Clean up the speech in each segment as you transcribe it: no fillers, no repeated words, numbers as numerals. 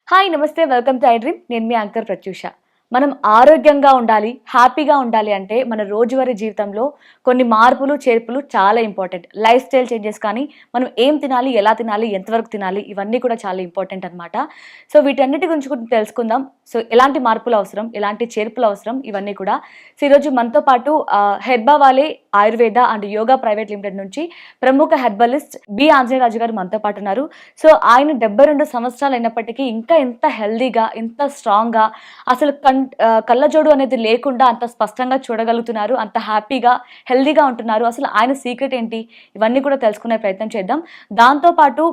Hi నమస్తే, welcome to I dream. నేను మీ anchor Pratyusha. మనం ఆరోగ్యంగా ఉండాలి, హ్యాపీగా ఉండాలి అంటే మన రోజువారీ జీవితంలో కొన్ని మార్పులు చేర్పులు చాలా ఇంపార్టెంట్. లైఫ్ స్టైల్ చేంజెస్ కానీ, మనం ఏం తినాలి, ఎలా తినాలి, ఎంతవరకు తినాలి, ఇవన్నీ కూడా చాలా ఇంపార్టెంట్ అనమాట. సో వీటన్నిటి గురించి కూడా తెలుసుకుందాం. సో ఎలాంటి మార్పులు అవసరం, ఎలాంటి చేర్పులు అవసరం, ఇవన్నీ కూడా. సో ఈరోజు మనతో పాటు Herbawale Ayurveda and Yoga private limited నుంచి ప్రముఖ హెర్బలిస్ట్ బి ఆంజనేయరాజు గారు మనతో పాటు ఉన్నారు. సో ఆయన 72 సంవత్సరాలు అయినప్పటికీ ఇంకా ఎంత హెల్దీగా, ఎంత స్ట్రాంగ్గా, అసలు కళ్ళజోడు అనేది లేకుండా అంత స్పష్టంగా చూడగలుగుతున్నారు, అంత హ్యాపీగా హెల్దీగా ఉంటున్నారు. అసలు ఆయన సీక్రెట్ ఏంటి, ఇవన్నీ కూడా తెలుసుకునే ప్రయత్నం చేద్దాం. దాంతోపాటు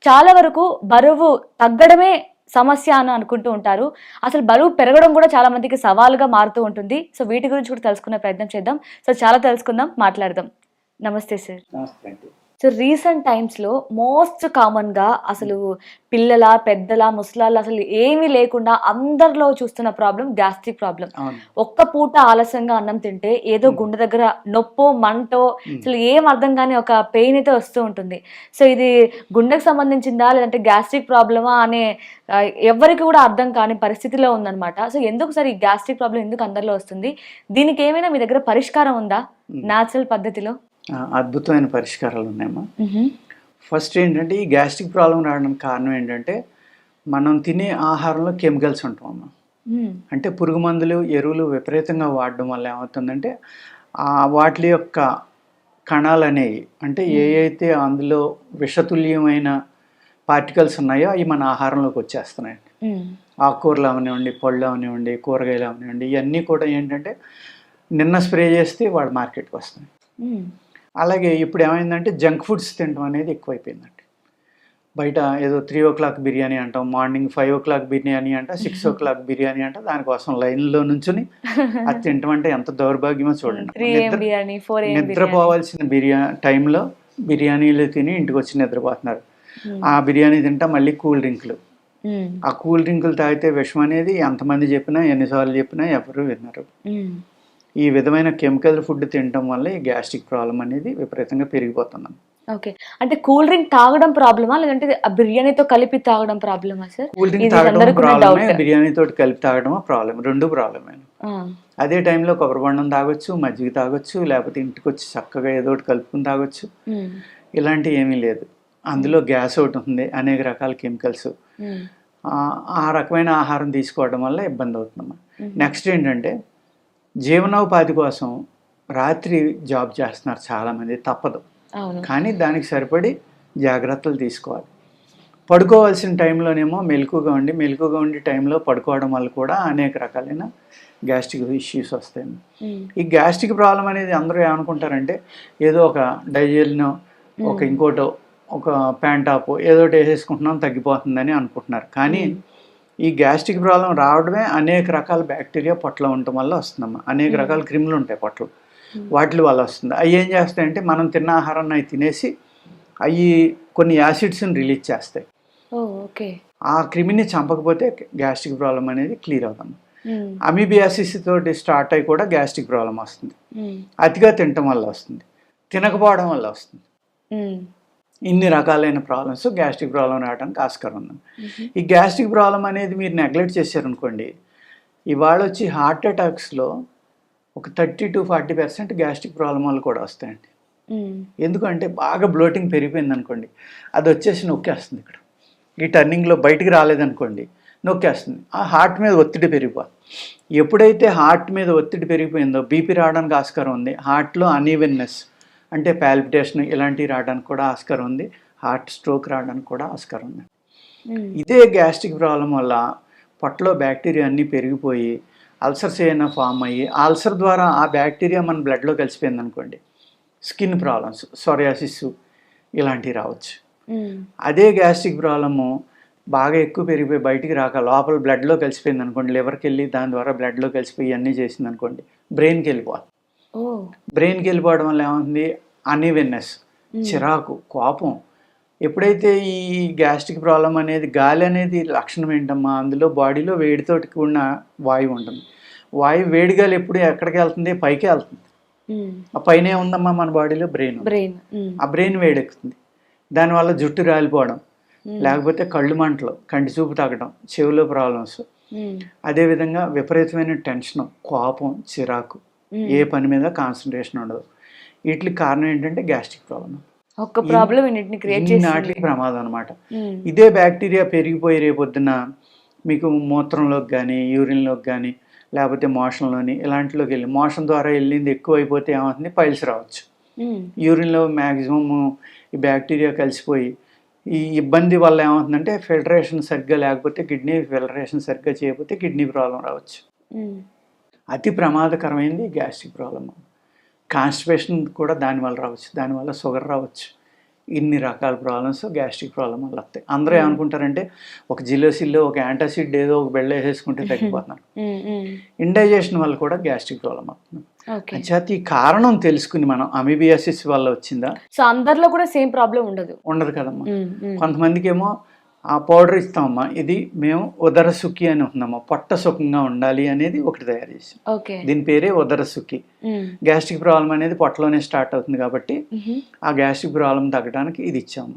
చాలా వరకు బరువు తగ్గడమే సమస్య అని అనుకుంటూ ఉంటారు. అసలు బరువు పెరగడం కూడా చాలా మందికి సవాలుగా మారుతూ ఉంటుంది. సో వీటి గురించి కూడా తెలుసుకునే ప్రయత్నం చేద్దాం. సో చాలా తెలుసుకుందాం, మాట్లాడదాం. నమస్తే సార్. సో రీసెంట్ టైమ్స్లో మోస్ట్ కామన్గా అసలు పిల్లల, పెద్దల, ముసలాళ్ళు అసలు ఏమీ లేకుండా అందరిలో చూస్తున్న ప్రాబ్లం గ్యాస్ట్రిక్ ప్రాబ్లం. ఒక్క పూట ఆలస్యంగా అన్నం తింటే ఏదో గుండె దగ్గర నొప్పో, మంటో, అసలు ఏం అర్థం కాని ఒక పెయిన్ అయితే వస్తూ ఉంటుంది. సో ఇది గుండెకు సంబంధించిందా లేదంటే గ్యాస్ట్రిక్ ప్రాబ్లమా అనే ఎవరికి కూడా అర్థం కాని పరిస్థితిలో ఉందన్నమాట. సో ఎందుకు సార్ ఈ గ్యాస్ట్రిక్ ప్రాబ్లం ఎందుకు అందరిలో వస్తుంది? దీనికి ఏమైనా మీ దగ్గర పరిష్కారం ఉందా న్యాచురల్ పద్ధతిలో? అద్భుతమైన పరిష్కారాలు ఉన్నాయమ్మా. ఫస్ట్ ఏంటంటే, ఈ గ్యాస్ట్రిక్ ప్రాబ్లం రావడానికి కారణం ఏంటంటే, మనం తినే ఆహారంలో కెమికల్స్ ఉంటామమ్మా. అంటే పురుగు మందులు, ఎరువులు విపరీతంగా వాడడం వల్ల ఏమవుతుందంటే, వాటి యొక్క కణాలు అనేవి, అంటే అయితే అందులో విషతుల్యమైన పార్టికల్స్ ఉన్నాయో అవి మన ఆహారంలోకి వచ్చేస్తున్నాయండి. ఆకుకూరలు అవనివ్వండి, పళ్ళు అవనివ్వండి, కూరగాయలు అవనివ్వండి, ఇవన్నీ కూడా ఏంటంటే నిన్న స్ప్రే చేస్తే వాడు మార్కెట్కి వస్తున్నాయి. అలాగే ఇప్పుడు ఏమైందంటే జంక్ ఫుడ్స్ తినడం అనేది ఎక్కువైపోయిందండి. బయట ఏదో 3 o'clock బిర్యానీ అంటాం, మార్నింగ్ 5 o'clock బిర్యానీ అంట, 6 o'clock బిర్యానీ అంట, దానికోసం లైన్లో నుంచుని అది తినడం అంటే ఎంత దౌర్భాగ్యమో చూడండి. నిద్రపోవాల్సిన టైంలో బిర్యానీలు తిని ఇంటికి వచ్చి నిద్రపోతున్నారు. ఆ బిర్యానీ తింటా మళ్ళీ కూల్ డ్రింక్లు, ఆ కూల్ డ్రింకులు తాగితే విషం అనేది ఎంతమంది చెప్పినా, ఎన్నిసార్లు చెప్పినా ఎవరు విన్నారు. ఈ విధమైన కెమికల్ ఫుడ్ తినడం వల్ల ఈ గ్యాస్ట్రిక్ ప్రాబ్లం అనేది విపరీతంగా పెరిగిపోతున్నాం. ఓకే, అంటే కూల్ డ్రింక్ తాగడం ప్రాబ్లమా లేదంటే బిర్యానీతో కలిపి తాగడం ప్రాబ్లమా సార్? కూల్ డ్రింక్ తాగడం ప్రాబ్లమే, బిర్యానీతో కలిపి తాగడమా ప్రాబ్లం, రెండు ప్రాబ్లమే. అదే టైంలో కొబ్బరి బొండం తాగొచ్చు, మజ్జిగ తాగొచ్చు, లేకపోతే ఇంటికి వచ్చి చక్కగా ఏదో ఒకటి కలుపుకుని తాగొచ్చు. ఇలాంటివి ఏమీ లేదు. అందులో గ్యాస్ ఒకటి ఉంది, అనేక రకాల కెమికల్స్. ఆ రకమైన ఆహారం తీసుకోవడం వల్ల ఇబ్బంది అవుతుందమ్మా. నెక్స్ట్ ఏంటంటే, జీవనోపాధి కోసం రాత్రి జాబ్ చేస్తున్నారు చాలామంది, తప్పదు. కానీ దానికి సరిపడి జాగ్రత్తలు తీసుకోవాలి. పడుకోవాల్సిన టైంలోనేమో మెలకుగా ఉండి టైంలో పడుకోవడం వల్ల కూడా అనేక రకాలైన గ్యాస్ట్రిక్ ఇష్యూస్ వస్తాయి. ఈ గ్యాస్ట్రిక్ ప్రాబ్లం అనేది అందరూ ఏమనుకుంటారంటే, ఏదో ఒక డైజెల్నో, ఒక ఇంకోటో, ఒక ప్యాంటాపో ఏదో ఒకటి వేసేసుకుంటున్నాం తగ్గిపోతుందని అనుకుంటున్నారు. కానీ ఈ గ్యాస్ట్రిక్ ప్రాబ్లం రావడమే అనేక రకాల బ్యాక్టీరియా పొట్టలో ఉండటం వల్ల వస్తుందమ్మా. అనేక రకాల క్రిములు ఉంటాయి పొట్టలో, వాటి వల్ల వస్తుంది. అవి ఏం చేస్తాయంటే, మనం తిన్న ఆహారాన్ని అవి తినేసి అవి కొన్ని యాసిడ్స్ని రిలీజ్ చేస్తాయి. ఆ క్రిమిని చంపకపోతే గ్యాస్ట్రిక్ ప్రాబ్లం అనేది క్లియర్ అవుతుంది. అమీబియాసిస్ తోటి స్టార్ట్ అయ్యి కూడా గ్యాస్ట్రిక్ ప్రాబ్లం వస్తుంది. అతిగా తినటం వల్ల వస్తుంది, తినకపోవడం వల్ల వస్తుంది. ఇన్ని రకాలైన ప్రాబ్లమ్స్ గ్యాస్ట్రిక్ ప్రాబ్లం రావడానికి ఆస్కారం ఉంది. ఈ గ్యాస్ట్రిక్ ప్రాబ్లం అనేది మీరు నెగ్లెక్ట్ చేశారనుకోండి, ఇవాళ వచ్చి హార్ట్ అటాక్స్లో ఒక 30 to 40% గ్యాస్ట్రిక్ ప్రాబ్లం వల్ల కూడా వస్తాయండి. ఎందుకంటే బాగా బ్లోటింగ్ పెరిగిపోయింది అనుకోండి, అది వచ్చేసి నొక్కేస్తుంది. ఇక్కడ ఈ టర్నింగ్లో బయటికి రాలేదనుకోండి, నొక్కేస్తుంది. ఆ హార్ట్ మీద ఒత్తిడి పెరిగిపోతుంది. ఎప్పుడైతే హార్ట్ మీద ఒత్తిడి పెరిగిపోయిందో బీపీ రావడానికి ఆస్కారం ఉంది. హార్ట్లో అన్ఈవెన్నెస్ అంటే పాల్పిటేషన్ ఇలాంటివి రావడానికి కూడా ఆస్కారం ఉంది. హార్ట్ స్ట్రోక్ రావడానికి కూడా ఆస్కారం ఉంది. ఇదే గ్యాస్ట్రిక్ ప్రాబ్లం వల్ల పొట్టలో బ్యాక్టీరియా అన్నీ పెరిగిపోయి అల్సర్స్ ఏమైనా ఫామ్ అయ్యి, అల్సర్ ద్వారా ఆ బ్యాక్టీరియా మన బ్లడ్లో కలిసిపోయింది అనుకోండి, స్కిన్ ప్రాబ్లమ్స్, సోరియాసిస్ ఇలాంటివి రావచ్చు. అదే గ్యాస్ట్రిక్ ప్రాబ్లము బాగా ఎక్కువ పెరిగిపోయి బయటికి రాక లోపల బ్లడ్లో కలిసిపోయింది అనుకోండి, లివర్కి వెళ్ళి దాని ద్వారా బ్లడ్లో కలిసిపోయి అన్నీ చేసింది అనుకోండి, బ్రెయిన్కి వెళ్ళిపోతుంది. బ్రెయిన్కి వెళ్ళిపోవడం వల్ల ఏమవుతుంది, అన్ఈవెన్నెస్, చిరాకు, కోపం. ఎప్పుడైతే ఈ గ్యాస్ట్రిక్ ప్రాబ్లం అనేది, గాలి అనేది లక్షణం ఏంటమ్మా, అందులో బాడీలో వేడితోటి కూడిన వాయువు ఉంటుంది. వాయువు వేడిగాలి ఎప్పుడు ఎక్కడికి వెళ్తుంది, పైకి వెళ్తుంది. ఆ పైన ఏముందమ్మా మన బాడీలో, బ్రెయిన్. ఆ బ్రెయిన్ వేడెక్కుతుంది. దానివల్ల జుట్టు రాలిపోవడం, లేకపోతే కళ్ళు మంటలు, కంటి చూపు తగ్గడం, చెవిలో ప్రాబ్లమ్స్, అదేవిధంగా విపరీతమైన టెన్షన్, కోపం, చిరాకు, ఏ పని మీద కాన్సన్ట్రేషన్ ఉండదు. వీటికి కారణం ఏంటంటే గ్యాస్ట్రిక్ ప్రాబ్లం. ఒక ప్రాబ్లం నాటికి ప్రమాదం అనమాట. ఇదే బ్యాక్టీరియా పెరిగిపోయి రేపొద్దున మీకు మూత్రంలోకి కానీ, యూరిన్లోకి కానీ, లేకపోతే మోషన్లోని ఇలాంటిలోకి వెళ్ళి మోషన్ ద్వారా వెళ్ళింది ఎక్కువ అయిపోతే ఏమవుతుంది, పైల్స్ రావచ్చు. యూరిన్లో మ్యాక్సిమం ఈ బ్యాక్టీరియా కలిసిపోయి ఈ ఇబ్బంది వల్ల ఏమవుతుందంటే ఫిల్టరేషన్ సరిగ్గా లేకపోతే, కిడ్నీ ఫిల్టరేషన్ సరిగ్గా చేయకపోతే కిడ్నీ ప్రాబ్లం రావచ్చు. అతి ప్రమాదకరమైనది గ్యాస్ట్రిక్ ప్రాబ్లం. కాన్స్టిపేషన్ కూడా దానివల్ల రావచ్చు, దానివల్ల షుగర్ రావచ్చు. ఇన్ని రకాల ప్రాబ్లమ్స్ గ్యాస్ట్రిక్ ప్రాబ్లం వల్ల వస్తాయి. అందరూ ఏమనుకుంటారంటే ఒక జిలోసిల్లో ఒక యాంటాసిడ్ ఏదో ఒక బెళ్ళ వేసేసుకుంటే తగ్గిపోతున్నారు. ఇండైజెషన్ వల్ల కూడా గ్యాస్ట్రిక్ ప్రాబ్లం అవుతుంది. అంచేత ఈ కారణం తెలుసుకుని మనం అమీబియాసిస్ వల్ల వచ్చిందా, సో అందరిలో కూడా సేమ్ ప్రాబ్లం ఉండదు కదమ్మా. కొంతమందికి ఏమో ఆ పౌడర్ ఇస్తామమ్మా, ఇది మేము ఉదర సుఖి అని ఉందమ్మా, పొట్ట సుఖంగా ఉండాలి అనేది ఒకటి తయారు చేసాం. దీని పేరే ఉదర సుఖి. గ్యాస్ట్రిక్ ప్రాబ్లం అనేది పొట్టలోనే స్టార్ట్ అవుతుంది కాబట్టి ఆ గ్యాస్ట్రిక్ ప్రాబ్లం తగ్గడానికి ఇది ఇచ్చాము.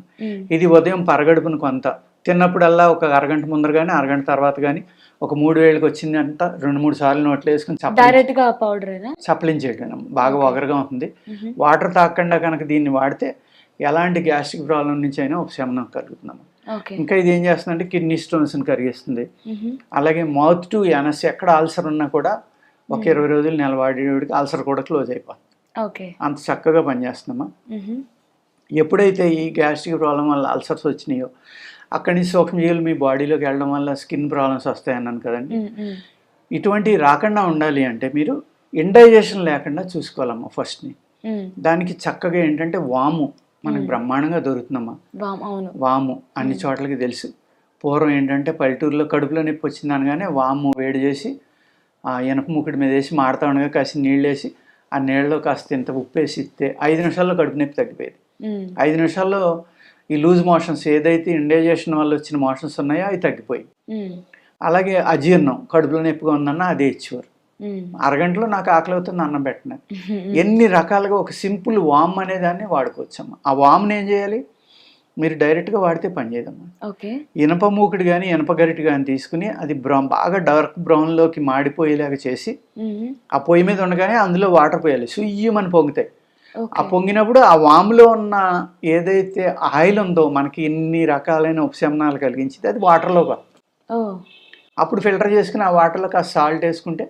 ఇది ఉదయం పరగడుపును కొంత తిన్నప్పుడల్లా ఒక అరగంట ముందర కానీ అరగంట తర్వాత కానీ ఒక 3 వేళకి వచ్చిందంట 2-3 సార్లు నోట్లో వేసుకుని చప్పలించేయడం. బాగా ఒగరగా ఉంటుంది. వాటర్ తాగకుండా కనుక దీన్ని వాడితే ఎలాంటి గ్యాస్ట్రిక్ ప్రాబ్లం నుంచి అయినా ఉపశమనం కలుగుతున్నాము. ఇంకా ఇది ఏం చేస్తుందంటే కిడ్నీ స్టోన్స్ని కరిగిస్తుంది. అలాగే మౌత్ టు యానస్, ఎక్కడ ఆల్సర్ ఉన్నా కూడా ఒక 20 రోజులు నిలబడేవాడికి ఆల్సర్ కూడా క్లోజ్ అయిపోతుంది. అంత చక్కగా పనిచేస్తుందమ్మా. ఎప్పుడైతే ఈ గ్యాస్ట్రిక్ ప్రాబ్లం వల్ల అల్సర్స్ వచ్చినాయో అక్కడి నుంచి సూక్ష్మజీవులు మీ బాడీలోకి వెళ్ళడం వల్ల స్కిన్ ప్రాబ్లమ్స్ వస్తాయన్నాను కదండి. ఇటువంటివి రాకుండా ఉండాలి అంటే మీరు ఇండైజెషన్ లేకుండా చూసుకోవాలమ్మా ఫస్ట్ని. దానికి చక్కగా ఏంటంటే వాము మనకు బ్రహ్మాండంగా దొరుకుతుందమ్మా. వాము అన్ని చోట్లకి తెలుసు. పూర్వం ఏంటంటే పల్లెటూరులో కడుపులో నొప్పి వచ్చింది అనగానే వాము వేడి చేసి ఆ ఇనప ముక్కుడి మీద వేసి మాడుతూ ఉండగా కాసి నీళ్ళు వేసి ఆ నీళ్ళలో కాస్త ఇంత ఉప్పు వేసి ఇస్తే 5 నిమిషాల్లో కడుపు నొప్పి తగ్గిపోయేది. 5 నిమిషాల్లో ఈ లూజ్ మోషన్స్ ఏదైతే ఇండైజెషన్ వల్ల వచ్చిన మోషన్స్ ఉన్నాయో అవి తగ్గిపోయి, అలాగే అజీర్ణం కడుపులో నొప్పిగా ఉందన్నా అదే ఇచ్చేవారు. అరగంటలో నాకు ఆకలి అవుతుంది అన్నం పెట్టిన. ఎన్ని రకాలుగా ఒక సింపుల్ వామ్ అనే దాన్ని వాడుకోవచ్చమ్మా. ఆ వామ్ని ఏం చేయాలి, మీరు డైరెక్ట్గా వాడితే పని చేయదమ్మా. ఇనప మూకుడు కానీ ఇనప గరిటి కానీ తీసుకుని అది బాగా డార్క్ బ్రౌన్లోకి మాడిపోయేలాగా చేసి ఆ పొయ్యి మీద ఉండగానే అందులో వాటర్ పోయాలి. సుయ్యమని పొంగుతాయి. ఆ పొంగినప్పుడు ఆ వాములో ఉన్న ఏదైతే ఆయిల్ ఉందో మనకి ఇన్ని రకాలైన ఉపశమనాలు కలిగించింది అది వాటర్లో అప్పుడు ఫిల్టర్ చేసుకుని ఆ వాటర్లో కాస్త సాల్ట్ వేసుకుంటే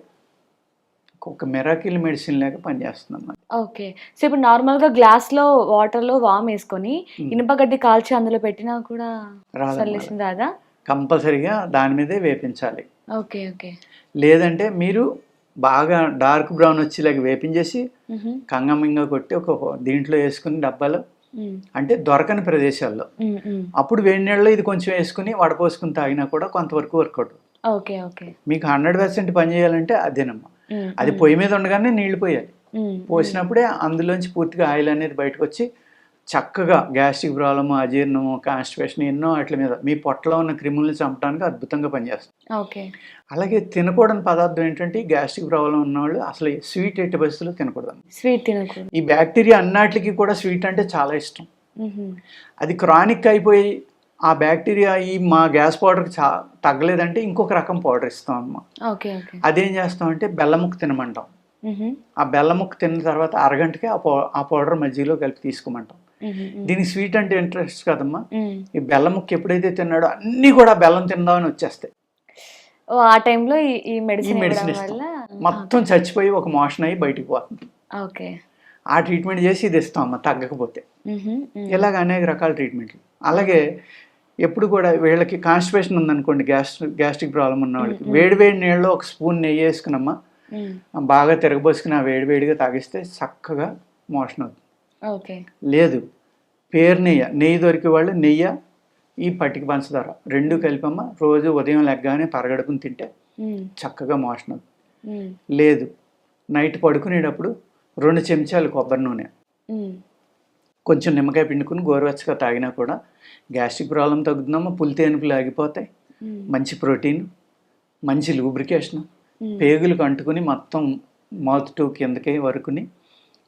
ఒక మిరాకిల్ మెడిసిన్ లాగా పనిచేస్తుంది అన్నమాట. ఓకే. సో ఇప్పుడు నార్మల్గా గ్లాస్లో వాటర్లో వామ్ వేసుకొని ఇనుపగడ్డి కాల్చి అందులో పెట్టినా కూడా రాదా? కంపల్సరీగా దాని మీదే వేపించాలి. Okay okay. లేదంటే మీరు బాగా డార్క్ బ్రౌన్ వచ్చేలాగా వేపించేసి కంగమింగా కొట్టి ఒక దీంట్లో వేసుకుని డబ్బాలో, అంటే దొరకని ప్రదేశాల్లో అప్పుడు వేడి నీళ్ళలో ఇది కొంచెం వేసుకుని వడపోసుకుని తాగినా కూడా కొంతవరకు వర్కౌట్. మీకు 100% పని చేయాలంటే అదేనమ్మా. అది పొయ్యి మీద ఉండగానే నీళ్లు పోయాలి. పోసినప్పుడే అందులోంచి పూర్తిగా ఆయిల్ అనేది బయటకు వచ్చి చక్కగా గ్యాస్ట్రిక్ ప్రాబ్లము, అజీర్ణము, కాన్స్టిపేషన్ ఎన్నో వాటి మీద మీ పొట్టలో ఉన్న క్రిములను చంపడానికి అద్భుతంగా పనిచేస్తుంది. అలాగే తినకూడని పదార్థం ఏంటంటే గ్యాస్ట్రిక్ ప్రాబ్లం ఉన్నవాళ్ళు అసలు స్వీట్ ఎట్టి పరిస్థితుల్లో తినకూడదు. ఈ బ్యాక్టీరియా అన్నిటికీ కూడా స్వీట్ అంటే చాలా ఇష్టం. అది క్రానిక్ అయిపోయి ఆ బ్యాక్టీరియా ఈ మా గ్యాస్ పౌడర్కి తగ్గలేదంటే ఇంకొక రకం పౌడర్ ఇస్తాం అమ్మా. అదేం చేస్తామంటే బెల్లం ముక్క తినమంటాం. ఆ బెల్లం ముక్క తిన్న తర్వాత అరగంటకి ఆ పౌడర్ మజ్జిగలో కలిపి తీసుకోమంటాం. దీనికి స్వీట్ అంటే ఇంట్రెస్ట్ కదమ్మా. ఈ బెల్లం ముక్క ఎప్పుడైతే తిన్నాడో అన్ని కూడా బెల్లం తిందామని వచ్చేస్తాయి. ఆ టైంలో ఈ మెడిసిన్ ఇస్తాం. మొత్తం చచ్చిపోయి ఒక మోషన్ అయ్యి బయటికి పోతుంది. ఆ ట్రీట్మెంట్ చేసి ఇది ఇస్తాం అమ్మ తగ్గకపోతే. ఇలాగ అనేక రకాల ట్రీట్మెంట్లు. అలాగే ఎప్పుడు కూడా వీళ్ళకి కాన్స్టిపేషన్ ఉందనుకోండి, గ్యాస్ట్రిక్ ప్రాబ్లం ఉన్న వాళ్ళకి వేడి నీళ్ళలో ఒక స్పూన్ నెయ్యి వేసుకున్నమ్మా బాగా తిరగబోసుకుని ఆ వేడిగా తాగిస్తే చక్కగా మోషన్ అవుతుంది. లేదు పేరు నెయ్యి దొరికే వాళ్ళు నెయ్యి ఈ పట్టిక పంచదార 2 కలిపమ్మా రోజు ఉదయం లెగ్గానే పరగడుపుని తింటే చక్కగా మోషన్ అవుతుంది. లేదు నైట్ పడుకునేటప్పుడు 2 చెంచాలు కొబ్బరి నూనె కొంచెం నిమ్మకాయ పిండుకుని గోరువెచ్చగా తాగినా కూడా గ్యాస్ట్రిక్ ప్రాబ్లం తగ్గుతుందమ్మా. పులితేనుపులు ఆగిపోతాయి. మంచి ప్రోటీన్, మంచి లూబ్రికేషన్, పేగులకు అంటుకుని మొత్తం మౌత్ టు కిందకి వరకుని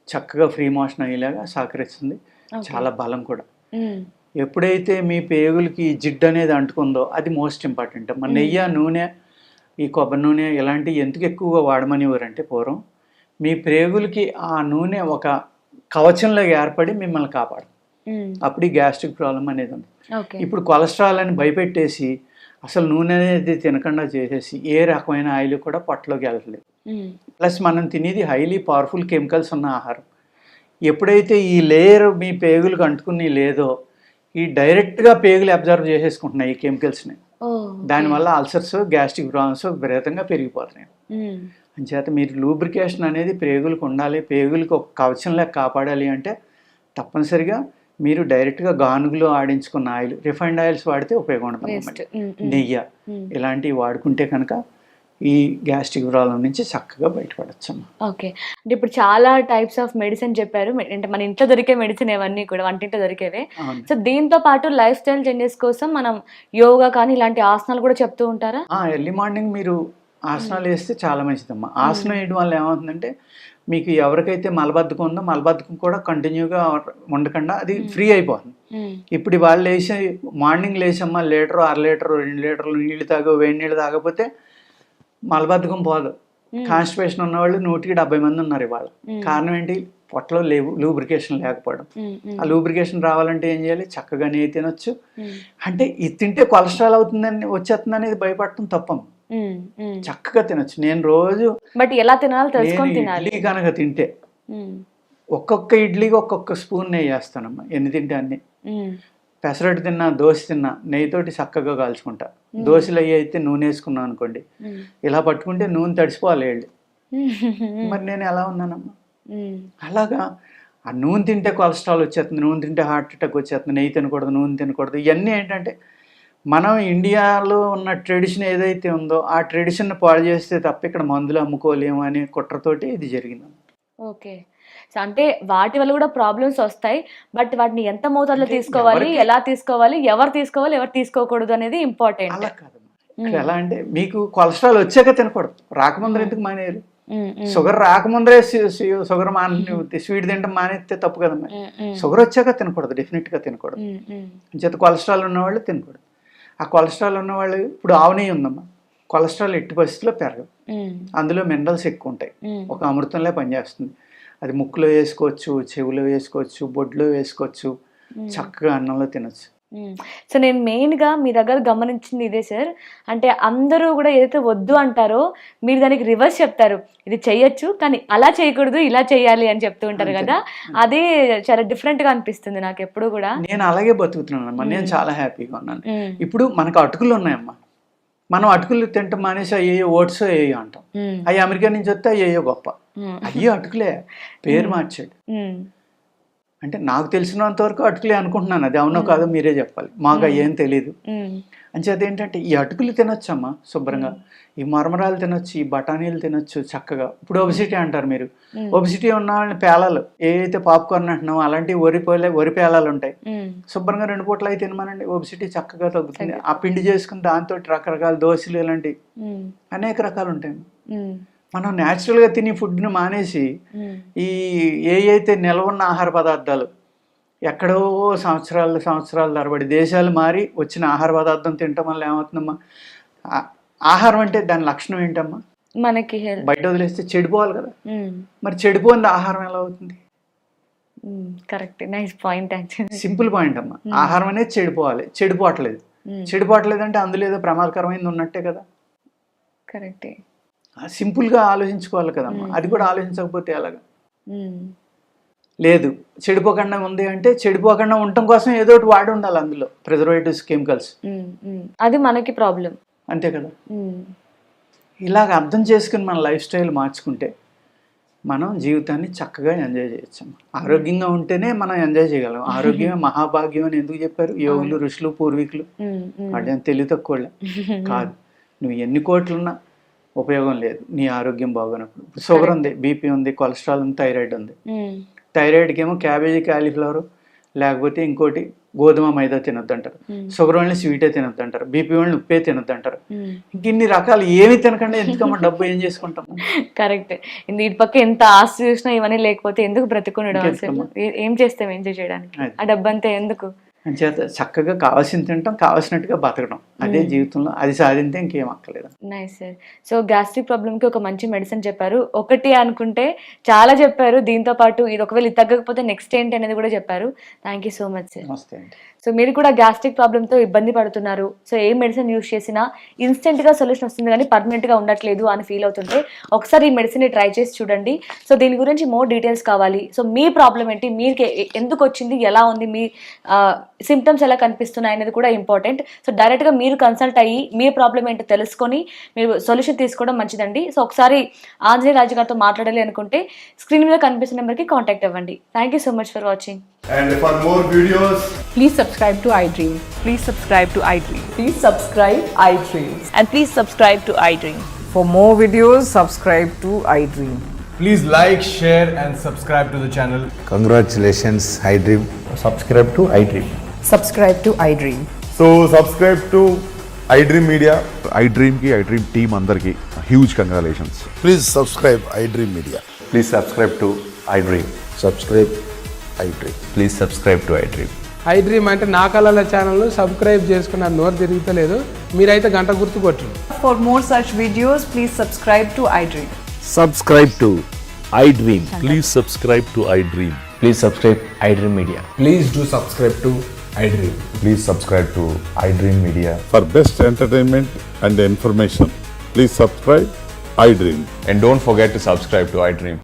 చక్కగా ఫ్రీ మోషన్ అయ్యేలాగా సహకరిస్తుంది. చాలా బలం కూడా. ఎప్పుడైతే మీ పేగులకి జిడ్డు అనేది అంటుకుందో అది మోస్ట్ ఇంపార్టెంట్ అమ్మ. నెయ్యి, నూనె, ఈ కొబ్బరి నూనె ఇలాంటివి ఎందుకు ఎక్కువగా వాడమనేవారంటే పూర్వం మీ ప్రేగులకి ఆ నూనె ఒక కవచంలో ఏర్పడి మిమ్మల్ని కాపాడు. అప్పుడు ఈ గ్యాస్ట్రిక్ ప్రాబ్లం అనేది ఉంది. ఇప్పుడు కొలెస్ట్రాల్ అని భయపెట్టేసి అసలు నూనె అనేది తినకుండా చేసేసి ఏ రకమైన ఆయిల్ కూడా పొట్టలోకి వెళ్ళట్లేదు. ప్లస్ మనం తినేది హైలీ పవర్ఫుల్ కెమికల్స్ ఉన్న ఆహారం. ఎప్పుడైతే ఈ లేయర్ మీ పేగులకు అంటుకుని లేదో ఈ డైరెక్ట్గా పేగులు అబ్జర్వ్ చేసేసుకుంటున్నాయి ఈ కెమికల్స్ని. దానివల్ల అల్సర్స్, గ్యాస్ట్రిక్ ప్రాబ్లమ్స్ విపరీతంగా పెరిగిపోతున్నాయి. అంచేత మీరు లూబ్రికేషన్ అనేది పేగులకు ఉండాలి. పేగులకు ఒక కవచంలా కాపాడాలి అంటే తప్పనిసరిగా మీరు డైరెక్ట్గా గానుగులో ఆడించుకున్న ఆయిల్, రిఫైండ్ ఆయిల్స్ వాడితే ఉపయోగం ఉండదు. నెయ్యి ఇలాంటివి వాడుకుంటే కనుక ఈ గ్యాస్ట్రిక్ ప్రాబ్లం నుంచి చక్కగా బయటపడచ్చు. ఓకే, అంటే ఇప్పుడు చాలా టైప్స్ ఆఫ్ మెడిసిన్ చెప్పారు. అంటే మన ఇంట్లో దొరికే మెడిసిన్ ఇవన్నీ కూడా వంటింట్లో దొరికేవే. సో దీంతో పాటు లైఫ్ స్టైల్ చేంజెస్ కోసం మనం యోగా కానీ ఇలాంటి ఆసనాలు కూడా చెప్తూ ఉంటారా? ఎర్లీ మార్నింగ్ మీరు ఆసనాలు వేస్తే చాలా మంచిదమ్మా. ఆసనం వేయడం వల్ల ఏమవుతుందంటే మీకు ఎవరికైతే మలబద్ధకం ఉందో మలబద్ధకం కూడా కంటిన్యూగా ఉండకుండా అది ఫ్రీ అయిపోతుంది. ఇప్పుడు వాళ్ళు వేసి మార్నింగ్ లేచమ్మా లీటరు, 1/2 లీటరు, 2 లీటర్లు నీళ్ళు తాగో, వేడి నీళ్ళు తాగకపోతే మలబద్ధకం పోదు. కాన్స్టిపేషన్ ఉన్న వాళ్ళు 170 మంది ఉన్నారు ఇవాళ. కారణం ఏంటి? పొట్టలో లూబ్రికేషన్ లేకపోవడం. ఆ లూబ్రికేషన్ రావాలంటే ఏం చేయాలి? చక్కగా నెయ్యి తినొచ్చు. అంటే ఇది తింటే కొలెస్ట్రాల్ అవుతుందని వచ్చేస్తుంది అనేది భయపడటం తప్పం. చక్కగా తినొచ్చు. నేను రోజు బట్ ఎలా తినాలి తెలుసుకొని తినాలి. ఇడ్లీ కనుక తింటే ఒక్కొక్క ఇడ్లీకి ఒక్కొక్క స్పూన్ నెయ్యి వేస్తానమ్మా. ఎన్ని తింటే అన్ని. పెసరట్టు తిన్నా, దోశ తిన్నా నెయ్యితోటి చక్కగా కాల్చుకుంటా. దోశలు అయ్యి అయితే నూనె వేసుకున్నాను అనుకోండి, ఇలా పట్టుకుంటే నూనె తడిసిపోవాలి వెళ్ళి. మరి నేను ఎలా ఉన్నానమ్మా? అలాగా ఆ నూనె తింటే కొలెస్ట్రాల్ వచ్చేస్తుంది, నూనె తింటే హార్ట్ అటాక్ వచ్చేస్తుంది, నెయ్యి తినకూడదు, నూనె తినకూడదు. ఇవన్నీ ఏంటంటే మనం ఇండియాలో ఉన్న ట్రెడిషన్ ఏదైతే ఉందో ఆ ట్రెడిషన్ పాడు చేస్తే తప్ప ఇక్కడ మందులు అమ్ముకోలేము అనే కుట్రతోటి ఇది జరిగింది. ఓకే, అంటే వాటి వల్ల కూడా ప్రాబ్లమ్స్ వస్తాయి. బట్ వాటిని ఎంత మోతాదులో తీసుకోవాలి, ఎలా తీసుకోవాలి, ఎవరు తీసుకోవాలి, ఎవరు తీసుకోకూడదు అనేది ఇంపార్టెంట్. అలా కాదమ్మా. ఎలా అంటే మీకు కొలెస్ట్రాల్ వచ్చాక తినకూడదు, రాకముందర ఎందుకు మానేయాలి? షుగర్ రాకముందరే షుగర్ స్వీట్ తినడం మానేస్తే తప్పు కదమ్మా. షుగర్ వచ్చాక తినకూడదు, డెఫినెట్గా తినకూడదు. చేత కొలెస్ట్రాల్ ఉన్నవాళ్ళు తినకూడదు. ఆ కొలెస్ట్రాల్ ఉన్నవాళ్ళు ఇప్పుడు ఆవు నెయ్యి ఉందమ్మా, కొలెస్ట్రాల్ ఎట్టి పరిస్థితిలో పెరగదు. అందులో మినరల్స్ ఎక్కువ ఉంటాయి, ఒక అమృతంలో పనిచేస్తుంది. అది ముక్కులో వేసుకోవచ్చు, చెవులో వేసుకోవచ్చు, బొడ్లో వేసుకోవచ్చు, చక్కగా అన్నంలో తినచ్చు. సో నేను మెయిన్గా మీ దగ్గర గమనించింది ఇదే సార్. అంటే అందరూ కూడా ఏదైతే వద్దు అంటారో మీరు దానికి రివర్స్ చెప్తారు. ఇది చెయ్యొచ్చు కానీ అలా చేయకూడదు, ఇలా చేయాలి అని చెప్తూ ఉంటారు కదా. అదే చాలా డిఫరెంట్గా అనిపిస్తుంది నాకు ఎప్పుడు కూడా. నేను అలాగే బతుకుతున్నానమ్మా. నేను చాలా హ్యాపీగా ఉన్నాను. ఇప్పుడు మనకు అటుకులు ఉన్నాయమ్మా, మనం అటుకులు తింటాం మానేసి అయ్యో ఓట్స్ అయ్యో అంటాం. అవి అమెరికా నుంచి వస్తే అయ్యో గొప్ప, అయ్యో అటుకులే పేరు మార్చాడు. అంటే నాకు తెలిసినంత వరకు అటుకులే అనుకుంటున్నాను. అది అవునో కాదో మీరే చెప్పాలి, మాకు ఏం తెలీదు. అంచేత ఏంటంటే ఈ అటుకులు తినొచ్చమ్మా శుభ్రంగా, ఈ మరమరాలు తినొచ్చు, ఈ బఠానీలు తినొచ్చు చక్కగా. ఇప్పుడు ఒబిసిటీ అంటారు మీరు, ఒబిసిటీ ఉన్న వాళ్ళని పేలాలు ఏదైతే పాప్కార్న్ అంటున్నామో అలాంటి వరి పేలాలు ఉంటాయి, శుభ్రంగా 2 పూటలు అయితే తినమనండి, ఒబిసిటీ చక్కగా తగ్గుతుంది. ఆ పిండి చేసుకుని దాంతో రకరకాల దోశలు ఇలాంటివి అనేక రకాలు ఉంటాయి. మనం న్యాచురల్గా తిని ఫుడ్ని మానేసి ఈ అయితే నిల్వ ఉన్న ఆహార పదార్థాలు ఎక్కడో సంవత్సరాల తరబడి దేశాలు మారి వచ్చిన ఆహార పదార్థం తినటం వల్ల ఏమవుతుందమ్మా? ఆహారం అంటే దాని లక్షణం ఏంటమ్మా? మనకి బయట వదిలేస్తే చెడిపోవాలి కదా. మరి చెడిపోయింది ఆహారం ఎలా అవుతుంది? Correct, nice point. Simple point అమ్మా. ఆహారం అనేది చెడిపోవాలి, చెడిపోవట్లేదు అంటే అందులో ఏదో ప్రమాదకరమైంది ఉన్నట్టే కదా. కరెక్టే, సింపుల్గా ఆలోచించుకోవాలి కదమ్మా. అది కూడా ఆలోచించకపోతే ఎలాగా? లేదు చెడిపోకుండా ఉంది అంటే చెడిపోకుండా ఉండటం కోసం ఏదో ఒకటి వాడి ఉండాలి అందులో, ప్రిజర్వేటివ్స్, కెమికల్స్. అది మనకి ప్రాబ్లం, అంతే కదా. ఇలాగ అర్థం చేసుకుని మన లైఫ్ స్టైల్ మార్చుకుంటే మనం జీవితాన్ని చక్కగా ఎంజాయ్ చేయొచ్చు. ఆరోగ్యంగా ఉంటేనే మనం ఎంజాయ్ చేయగలం. ఆరోగ్యమే మహాభాగ్యం అని ఎందుకు చెప్పారు యోగులు, ఋషులు, పూర్వీకులు? వాళ్ళేం తెలివి తక్కువ కాదు. నువ్వు ఎన్ని కోట్లున్నా ఉపయోగం లేదు నీ ఆరోగ్యం బాగున్నప్పుడు. షుగర్ ఉంది, బీపీ ఉంది, కొలెస్ట్రాల్ ఉంది, థైరాయిడ్ ఉంది. థైరాయిడ్కి ఏమో క్యాబేజీ, కాలీఫ్లవర్ లేకపోతే ఇంకోటి గోధుమ, మైదా తినొద్దు అంటారు. షుగర్ వాళ్ళని స్వీటే తినొద్దు అంటారు. బీపీ వాళ్ళని ఉప్పే తినొద్దు అంటారు. ఇంక ఇన్ని రకాలు ఏమి తినకుండా ఎందుకమ్మా డబ్బు ఏం చేసుకుంటాం? కరెక్ట్. ఇటు పక్క ఎంత ఆస్తి చూసినా ఇవన్నీ లేకపోతే ఎందుకు బ్రతుకుండడం? ఏం చేస్తాం ఎంజాయ్ చేయడానికి? ఆ డబ్బు అంతా ఎందుకు? అంచేత చక్కగా కావాల్సింది తింటాం, కావాల్సినట్టుగా బతకడం, అదే జీవితంలో. అది సాధింతే ఇంకేం అక్కర్లేదు. Nice sir. సో గ్యాస్ట్రిక్ ప్రాబ్లమ్కి ఒక మంచి మెడిసిన్ చెప్పారు. ఒకటి అనుకుంటే చాలా చెప్పారు. దీంతో పాటు ఇది ఒకవేళ ఇది తగ్గకపోతే నెక్స్ట్ ఏంటి అనేది కూడా చెప్పారు. Thank you so much sir. నమస్తే అండి. సో మీరు కూడా గ్యాస్ట్రిక్ ప్రాబ్లంతో ఇబ్బంది పడుతున్నారు, సో ఏ మెడిసిన్ యూస్ చేసినా ఇన్స్టెంట్గా సొల్యూషన్ వస్తుంది కానీ పర్మనెంట్గా ఉండట్లేదు అని ఫీల్ అవుతుంటే ఒకసారి ఈ మెడిసిన్ని ట్రై చేసి చూడండి. సో దీని గురించి మోర్ డీటెయిల్స్ కావాలి, సో మీ ప్రాబ్లం ఏంటి, మీకు ఎందుకు వచ్చింది, ఎలా ఉంది, మీ సిమ్టమ్స్ ఎలా కనిపిస్తున్నాయి అనేది కూడా ఇంపార్టెంట్. సో డైరెక్ట్గా మీరు కన్సల్ట్ అయ్యి మీ ప్రాబ్లం ఏంటో తెలుసుకొని మీరు సొల్యూషన్ తీసుకోవడం మంచిదండి. సో ఒకసారి ఆంజనేయ రాజు గారితో మాట్లాడాలి అనుకుంటే స్క్రీన్ మీద కనిపిస్తున్న నెంబర్కి కాంటాక్ట్ అవ్వండి. Thank you so much for watching. And for more videos, Please subscribe to iDream. Please subscribe to iDream. Please subscribe iDream. And please subscribe to iDream. For more videos, subscribe to iDream. please like, share, and subscribe to the channel. Congratulations, iDream. subscribe to iDream. Subscribe to iDream. So subscribe to iDream Media. iDream ki iDream team అందరికి huge congratulations. Please subscribe iDream Media. Please subscribe to iDream. Subscribe iDream. Please subscribe to iDream. iDream అంటే నా కళల ఛానల్ను subscribe చేసుకున్న నోరు తిరుగుతలేదు, మీరైతే గంట గుర్తు కొట్టండి. For more such videos, please subscribe to iDream. Subscribe to iDream. Please subscribe to iDream. Please subscribe iDream Media. Please do subscribe to iDream. Please subscribe to iDream Media. For best entertainment and information, please subscribe iDream. And don't forget to subscribe to iDream.